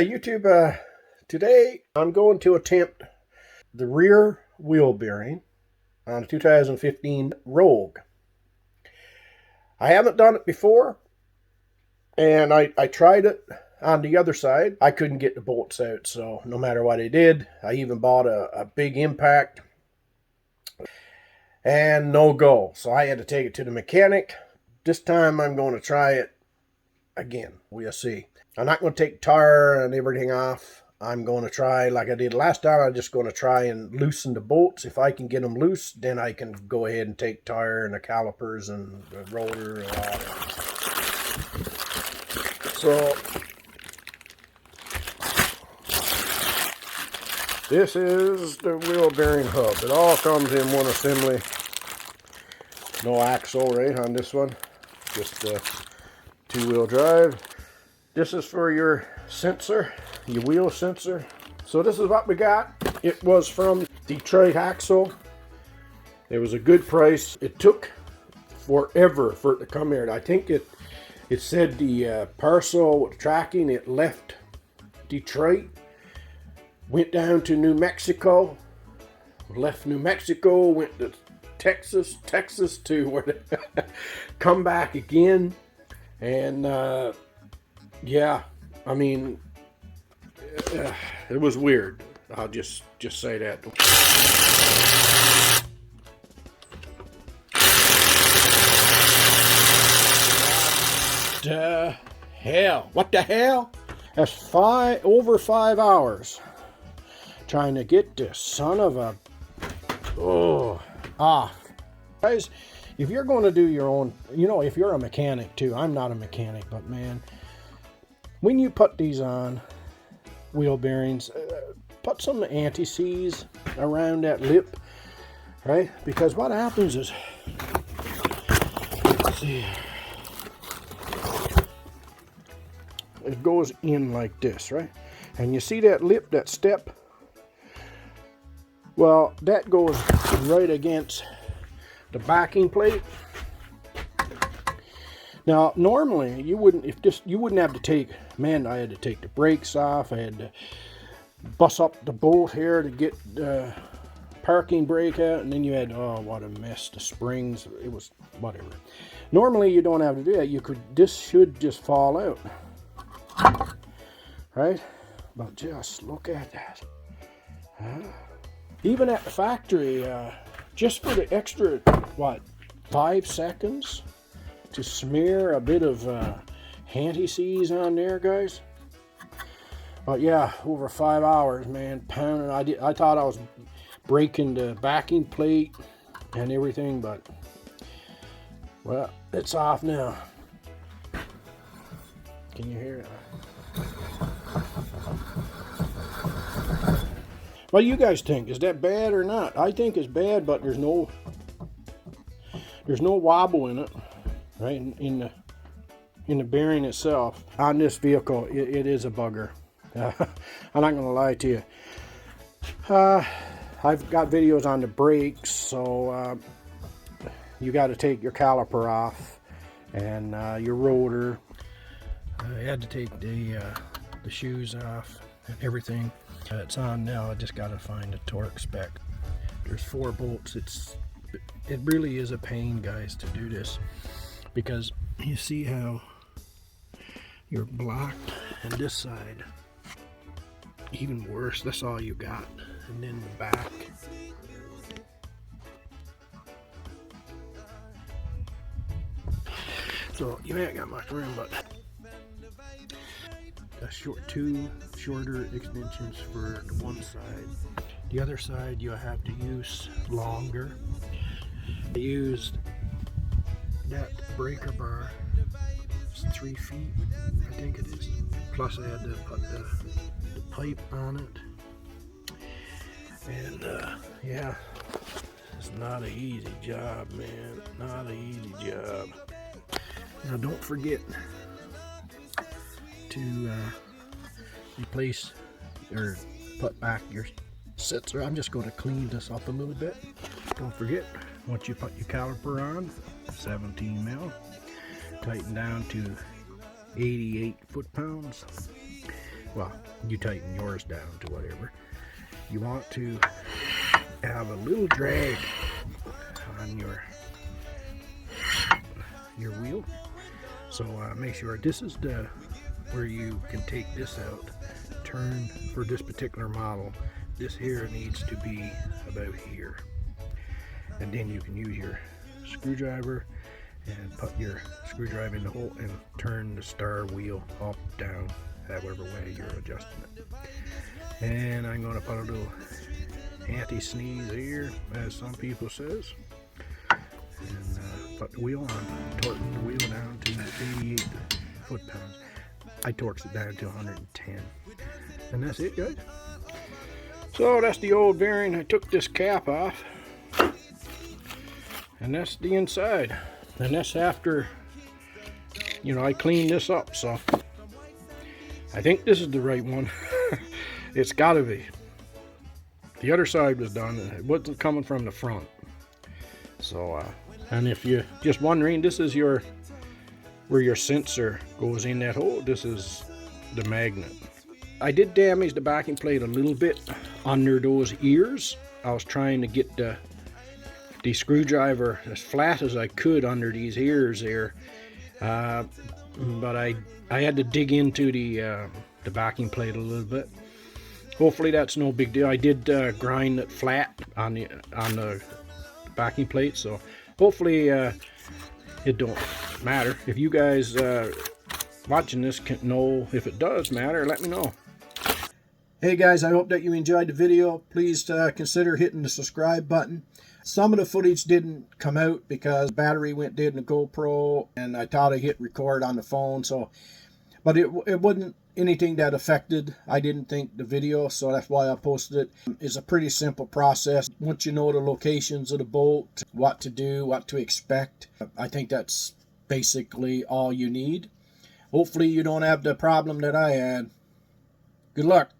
YouTube, today I'm going to attempt the rear wheel bearing on a 2015 Rogue. I haven't done it before, and I tried it on the other side. I couldn't get the bolts out, so no matter what I did, I even bought a big impact, and no go. So I had to take it to the mechanic. This time I'm going to try it again. We'll see. I'm not going to take tire and everything off. I'm going to try like I did last time. I'm just going to try and loosen the bolts. If I can get them loose, then I can go ahead and take tire and the calipers and the rotor and all that. So this is the wheel bearing hub. It all comes in one assembly. No axle right on this one. Just two-wheel drive. This is for your sensor, your wheel sensor. So this is what we got. It was from Detroit Axle. It was a good price. It took forever for it to come here. I think it said the parcel with tracking, it left Detroit, went down to New Mexico, left New Mexico, went to Texas to where they come back again. And yeah, I mean, it was weird. I'll just say that. The hell? What the hell? That's over 5 hours trying to get this son of a off. Guys, if you're going to do your own, if you're a mechanic too, I'm not a mechanic, but man, when you put these on wheel bearings, put some anti-seize around that lip, right? Because what happens is, let's see, it goes in like this, right? And you see that lip, that step? Well, that goes right against the backing plate. Now, normally you wouldn't have to take, man, I had to take the brakes off. I had to bust up the bolt here to get the parking brake out, and then you had, oh, what a mess, the springs, it was whatever. Normally you don't have to do that. This should just fall out, right? But just look at that. Even at the factory, just for the extra, 5 seconds to smear a bit of anti-seize on there, guys. But yeah, over 5 hours, man, pounding. I thought I was breaking the backing plate and everything, but well, it's off now. Can you hear it? What do you guys think? Is that bad or not? I think it's bad, but there's no wobble in it, right? In the bearing itself. On this vehicle, it is a bugger. I'm not gonna lie to you. I've got videos on the brakes, so you got to take your caliper off and your rotor. I had to take the shoes off and everything. It's on now. I just got to find a torque spec. There's 4 bolts. It really is a pain, guys, to do this, because you see how you're blocked, and this side even worse. That's all you got. And then the back, so you ain't got much room, but two shorter extensions for the one side. The other side you'll have to use longer. I used that breaker bar. It's 3 feet, I think it is. Plus I had to put the pipe on it. And yeah, it's not an easy job, man. Not an easy job. Now don't forget to replace or put back your sensor. I'm just going to clean this up a little bit. Don't forget, once you put your caliper on, 17 mil, tighten down to 88 foot-pounds. well, you tighten yours down to whatever. You want to have a little drag on your wheel. So make sure this is where you can take this out. Turn for this particular model. This here needs to be about here. And then you can use your screwdriver and put your screwdriver in the hole and turn the star wheel up, down, however way you're adjusting it. And I'm going to put a little anti-sneeze here, as some people says, and put the wheel on, torque the wheel down to 88 foot-pounds. I torques it down to 110, and that's it, guys. So that's the old bearing. I took this cap off, and that's the inside, and that's after, you know, I cleaned this up. So I think this is the right one. It's gotta be. The other side was done. It wasn't coming from the front. So and if you're just wondering, this is where your sensor goes in that hole. This is the magnet. I did damage the backing plate a little bit under those ears. I was trying to get the screwdriver as flat as I could under these ears there, but I had to dig into the backing plate a little bit. Hopefully that's no big deal. I did grind it flat on the backing plate, so hopefully it don't matter. If you guys watching this can know if it does matter, let me know. Hey guys, I hope that you enjoyed the video. Please consider hitting the subscribe button. Some of the footage didn't come out because the battery went dead in the GoPro, and I thought I hit record on the phone, so, but it wasn't anything that affected, I didn't think, the video, so that's why I posted it. It's a pretty simple process. Once you know the locations of the bolt, what to do, what to expect, I think that's basically all you need. Hopefully you don't have the problem that I had. Good luck.